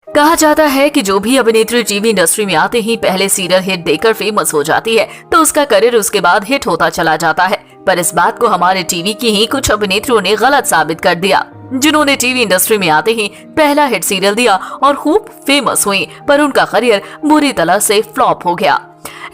कहा जाता है कि जो भी अभिनेत्री टीवी इंडस्ट्री में आते ही पहले सीरियल हिट देकर फेमस हो जाती है तो उसका करियर उसके बाद हिट होता चला जाता है। पर इस बात को हमारे टीवी की ही कुछ अभिनेत्रियों ने गलत साबित कर दिया, जिन्होंने टीवी इंडस्ट्री में आते ही पहला हिट सीरियल दिया और खूब फेमस हुई, पर उनका करियर बुरी तरह से फ्लॉप हो गया।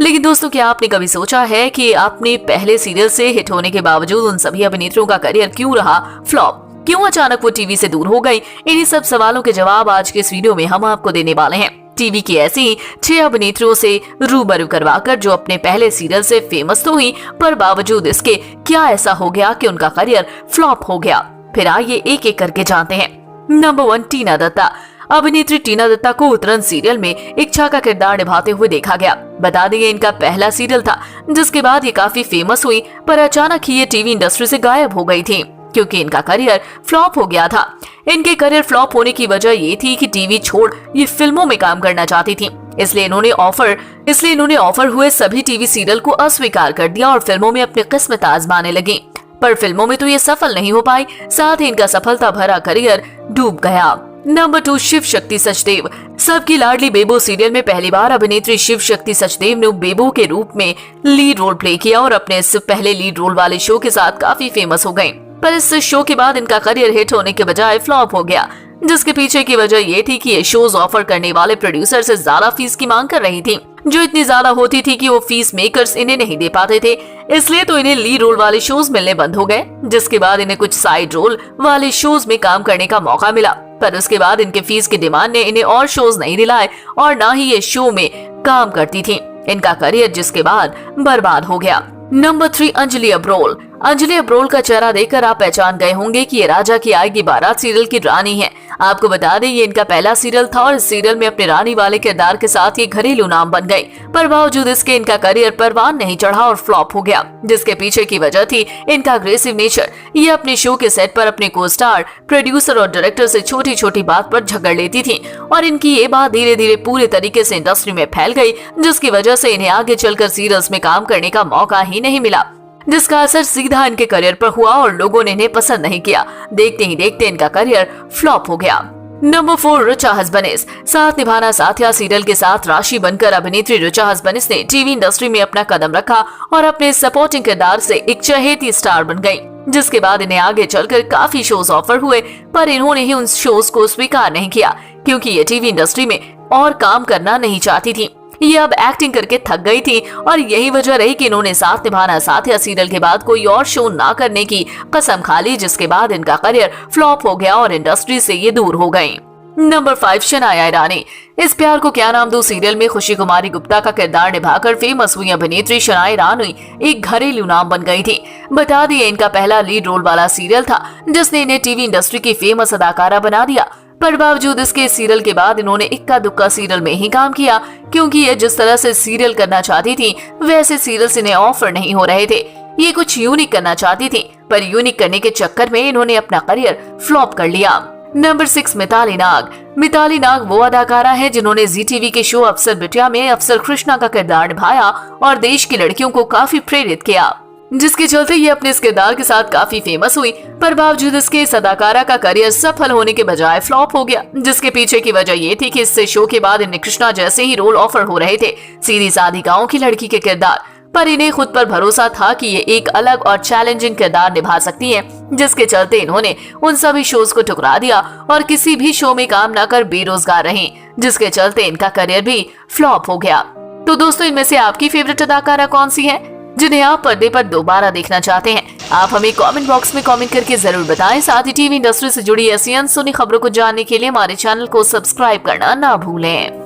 लेकिन दोस्तों, क्या आपने कभी सोचा है कि आपने पहले सीरियल से हिट होने के बावजूद उन सभी अभिनेत्रियों का करियर क्यों रहा फ्लॉप? क्यों अचानक वो टीवी से दूर हो गई? इन्हीं सब सवालों के जवाब आज के इस वीडियो में हम आपको देने वाले हैं। टीवी की ऐसी 6 अभिनेत्रियों से रूबरू करवाकर जो अपने पहले सीरियल से फेमस तो हुई, पर बावजूद इसके क्या ऐसा हो गया कि उनका करियर फ्लॉप हो गया? फिर आइए एक एक करके जानते हैं। नंबर 1, टीना दत्ता। अभिनेत्री टीना दत्ता को उतरन सीरियल में इच्छा का किरदार निभाते हुए देखा गया। बता दें, इनका पहला सीरियल था जिसके बाद ये काफी फेमस हुई, पर अचानक ही ये टीवी इंडस्ट्री से गायब हो गई थी क्योंकि इनका करियर फ्लॉप हो गया था। इनके करियर फ्लॉप होने की वजह ये थी कि टीवी छोड़ ये फिल्मों में काम करना चाहती थी, इसलिए इन्होंने ऑफर हुए सभी टीवी सीरियल को अस्वीकार कर दिया और फिल्मों में अपनी किस्मत आजमाने लगी। पर फिल्मों में तो ये सफल नहीं हो पाई, साथ ही इनका सफलता भरा करियर डूब गया। नंबर 2, शिव शक्ति सचदेव। सबकी लाडली बेबो सीरियल में पहली बार अभिनेत्री शिव शक्ति सचदेव ने बेबो के रूप में लीड रोल प्ले किया और अपने इस पहले लीड रोल वाले शो के साथ काफी फेमस हो गयी। पर इस शो के बाद इनका करियर हिट होने के बजाय फ्लॉप हो गया, जिसके पीछे की वजह ये थी कि ये शोज ऑफर करने वाले प्रोड्यूसर से ज्यादा फीस की मांग कर रही थी, जो इतनी ज्यादा होती थी कि वो फीस मेकर्स इन्हें नहीं दे पाते थे। इसलिए तो इन्हें लीड रोल वाले शोज मिलने बंद हो गए, जिसके बाद इन्हें कुछ साइड रोल वाले शोज में काम करने का मौका मिला। पर उसके बाद इनके फीस की डिमांड ने इन्हें और शोज नहीं दिलाए और न ही ये शो में काम करती थी। इनका करियर जिसके बाद बर्बाद हो गया। नंबर 3, अंजलि अब्रोल। अंजलि अब्रोल का चेहरा देखकर आप पहचान गए होंगे कि ये राजा की आएगी बारात सीरियल की रानी है। आपको बता दें, ये इनका पहला सीरियल था और इस सीरियल में अपने रानी वाले किरदार के साथ ये घरेलू नाम बन गई। पर बावजूद इसके इनका करियर परवान नहीं चढ़ा और फ्लॉप हो गया, जिसके पीछे की वजह थी इनका अग्रेसिव नेचर। ये अपने शो के सेट पर अपने को स्टार, प्रोड्यूसर और डायरेक्टर से छोटी छोटी बात पर झगड़ लेती थी और इनकी ये बात धीरे धीरे पूरे तरीके से इंडस्ट्री में फैल गई, जिसकी वजह से इन्हें आगे चलकर सीरियल्स में काम करने का मौका ही नहीं मिला, जिसका असर सीधा इनके करियर पर हुआ और लोगों ने इन्हें पसंद नहीं किया। देखते ही देखते इनका करियर फ्लॉप हो गया। नंबर 4, ऋचा हसबनिस। साथ निभाना साथिया सीरियल के साथ राशि बनकर अभिनेत्री ऋचा हसबनिस ने टीवी इंडस्ट्री में अपना कदम रखा और अपने सपोर्टिंग किरदार से एक चहेती स्टार बन गई, जिसके बाद इन्हें आगे चलकर काफी शोज ऑफर हुए, पर इन्होंने ही उन शोज को स्वीकार नहीं किया क्योंकि ये टीवी इंडस्ट्री में और काम करना नहीं चाहती थी। ये अब एक्टिंग करके थक गई थी और यही वजह रही कि इन्होंने साथ निभाना साथिया सीरियल के बाद कोई और शो ना करने की कसम खा ली, जिसके बाद इनका करियर फ्लॉप हो गया और इंडस्ट्री से ये दूर हो गयी। नंबर 5, शनाया ईरानी। इस प्यार को क्या नाम दूं सीरियल में खुशी कुमारी गुप्ता का किरदार निभाकर फेमस हुई अभिनेत्री शनाया ईरानी एक घरेलू नाम बन गई थी। बता दिए, इनका पहला लीड रोल वाला सीरियल था जिसने इन्हें टीवी इंडस्ट्री की फेमस अदाकारा बना दिया। पर बावजूद इसके सीरियल के बाद इन्होंने इक्का दुक्का सीरियल में ही काम किया, क्योंकि ये जिस तरह से सीरियल करना चाहती थी वैसे सीरियल्स इन्हें ऑफर नहीं हो रहे थे। ये कुछ यूनिक करना चाहती थी, पर यूनिक करने के चक्कर में इन्होंने अपना करियर फ्लॉप कर लिया। नंबर 6, मिताली नाग। मिताली नाग वो अदाकारा है जिन्होंने जी टीवी के शो अफसर बिटिया में अफसर कृष्णा का किरदार निभाया और देश की लड़कियों को काफी प्रेरित किया, जिसके चलते ये अपने इस किरदार के साथ काफी फेमस हुई। पर बावजूद इसके इस अदाकारा का करियर सफल होने के बजाय फ्लॉप हो गया, जिसके पीछे की वजह ये थी कि इससे शो के बाद इन्हें कृष्णा जैसे ही रोल ऑफर हो रहे थे, सीधी सादी गाँव की लड़की के किरदार। पर इन्हें खुद पर भरोसा था कि ये एक अलग और चैलेंजिंग किरदार निभा सकती है, जिसके चलते इन्होंने उन सभी शोज को ठुकरा दिया और किसी भी शो में काम न कर बेरोजगार रहीं, जिसके चलते इनका करियर भी फ्लॉप हो गया। तो दोस्तों, इनमें से आपकी फेवरेट अदाकारा कौन सी है जिन्हें आप पर्दे पर दोबारा देखना चाहते हैं? आप हमें कमेंट बॉक्स में कमेंट करके जरूर बताएं। साथ ही टीवी इंडस्ट्री से जुड़ी ऐसी अनसुनी खबरों को जानने के लिए हमारे चैनल को सब्सक्राइब करना ना भूलें।